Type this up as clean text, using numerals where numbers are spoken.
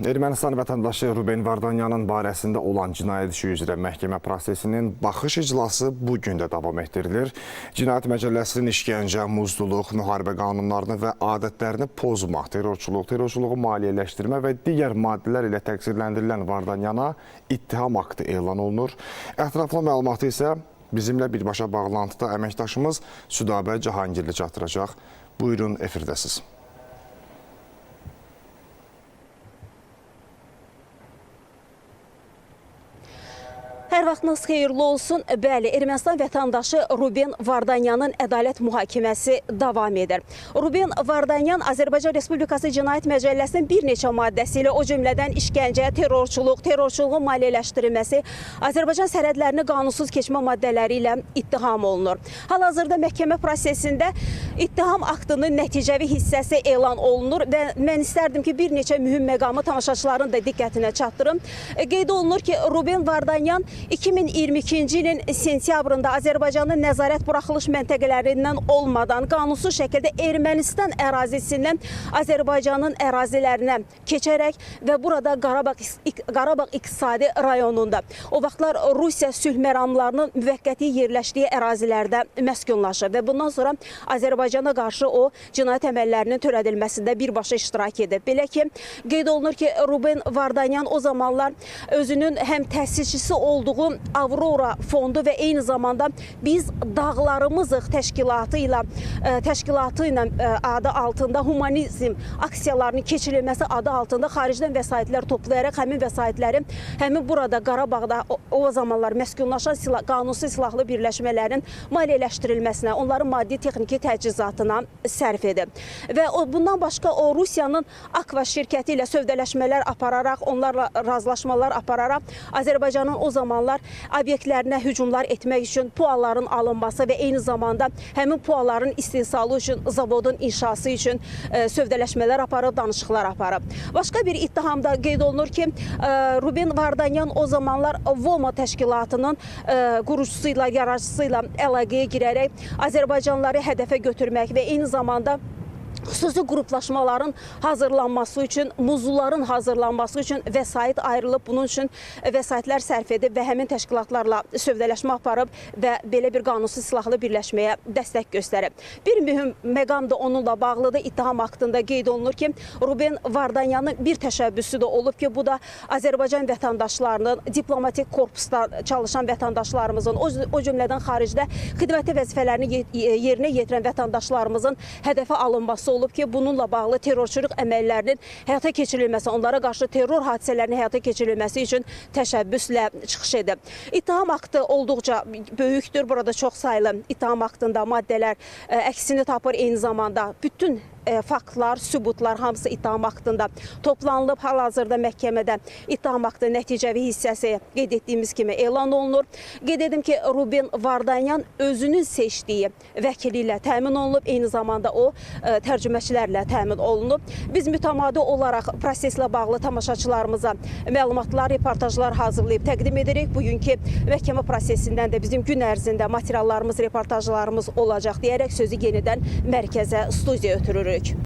Ermənistan vətəndaşı Ruben Vardanyanın barəsində olan cinayət işi üzrə məhkəmə prosesinin baxış iclası bugün də davam etdirilir. Cinayət Məcəlləsinin işgəncə, muzduluq, müharibə qanunlarını və adətlərini pozmaq, terrorçuluğu maliyyələşdirmə və digər maddələr ilə təqsirləndirilən Vardanyana ittiham aktı elan olunur. Ətraflı məlumatı isə bizimlə birbaşa bağlantıda əməkdaşımız Südabə Cahangirli çatdıracaq. Buyurun, efirdəsiz. Hər vaxtınız xeyirli olsun. Bəli, Ermənistan vətəndaşı Ruben Vardanyanın ədalət mühakiməsi davam edir. Ruben Vardanyan Azərbaycan Respublikası Cinayət Məcəlləsinin bir neçə maddəsi ilə, o cümlədən işgəncə, terrorçuluğun maliyyələşdirilməsi, Azərbaycan sərhədlərini qanunsuz keçmə maddələri ilə ittiham olunur. Hal-hazırda məhkəmə prosesində ittiham aktının nəticəvi hissəsi elan olunur və mən istərdim ki, bir neçə mühüm məqamı tamaşaçıların da diqqətinə çatdırım. Qeyd olunur ki, Ruben Vardanyan 2022-ci ilin sentyabrında Azərbaycanın nəzarət buraxılış məntəqələrindən olmadan qanunsuz şəkildə Ermənistan ərazisindən Azərbaycanın ərazilərinə keçərək və burada Qarabağ İqtisadi rayonunda, o vaxtlar Rusiya sülh məramlarının müvəqqəti yerləşdiyi ərazilərdə məskunlaşır və bundan sonra Azərbaycana qarşı o cinayət əməllərinin törədilməsində birbaşa iştirak edib. Belə ki, qeyd olunur ki, Ruben Vardanyan o zamanlar özünün həm təsisçisi olduğu Avrora fondu və eyni zamanda Biz Dağlarımızıq təşkilatı ilə adı altında humanizm aksiyalarının keçirilməsi adı altında xaricdən vəsaitlər toplayaraq həmin vəsaitləri burada Qarabağda o zamanlar məskunlaşan qanunsuz silahlı birləşmələrin maliyyələşdirilməsinə, onların maddi texniki təchizatına sərf edib. Və bundan başqa o Rusiyanın Akva şirkəti ilə sövdələşmələr apararaq, onlarla razılaşmalar apararaq Azərbaycanın o zamanlar obyektlərinə hücumlar etmək üçün pualların alınması və eyni zamanda həmin pualların istehsalı üçün, zavodun inşası üçün sövdələşmələr aparıb, danışıqlar aparıb. Başqa bir ittihamda qeyd olunur ki, Ruben Vardanyan o zamanlar VOMA təşkilatının qurucusuyla, yaradıcısıyla əlaqəyə girərək Azərbaycanlıları hədəfə götürmək və eyni zamanda xüsusi qruplaşmaların hazırlanması üçün, muzluların hazırlanması üçün vəsait ayrılıb, bunun üçün vəsaitlər sərf edib və həmin təşkilatlarla sövdələşmə aparıb və belə bir qanunsuz silahlı birləşməyə dəstək göstərib. Bir mühüm məqam da onunla bağlıdır. İttiham aktında qeyd olunur ki, Ruben Vardanyanın bir təşəbbüsü də olub ki, bu da Azərbaycan vətəndaşlarının, diplomatik korpusda çalışan vətəndaşlarımızın, o cümlədən xaricdə xidməti vəzifələrini yerinə yetirən vətəndaşlarımızın hədəfə alınması olub ki, bununla bağlı terrorçuluq əməllərinin həyata keçirilməsi, onlara qarşı terror hadisələrinin həyata keçirilməsi üçün təşəbbüslə çıxış edib. İttiham aktı olduqca böyükdür. Burada çox saylı ittiham aktında maddələr əksini tapır. Eyni zamanda bütün faktlar, sübutlar hamısı ittiham aktında toplanılıb. Hal-hazırda məhkəmədə ittiham aktı nəticəvi hissəsi qeyd etdiyimiz kimi elan olunur. Qeyd edim ki, Ruben Vardanyan özünün seçdiyi vəkili ilə təmin olunub. Eyni zamanda o tərcüməçilərlə təmin olunub. Biz mütəmadi olaraq proseslə bağlı tamaşaçılarımıza məlumatlar, reportajlar hazırlayıb təqdim edirik. Bugünkü məhkəmə prosesindən də bizim gün ərzində materiallarımız, reportajlarımız olacaq deyərək sözü yenidən mərkəzə, studiyaya ötürürük.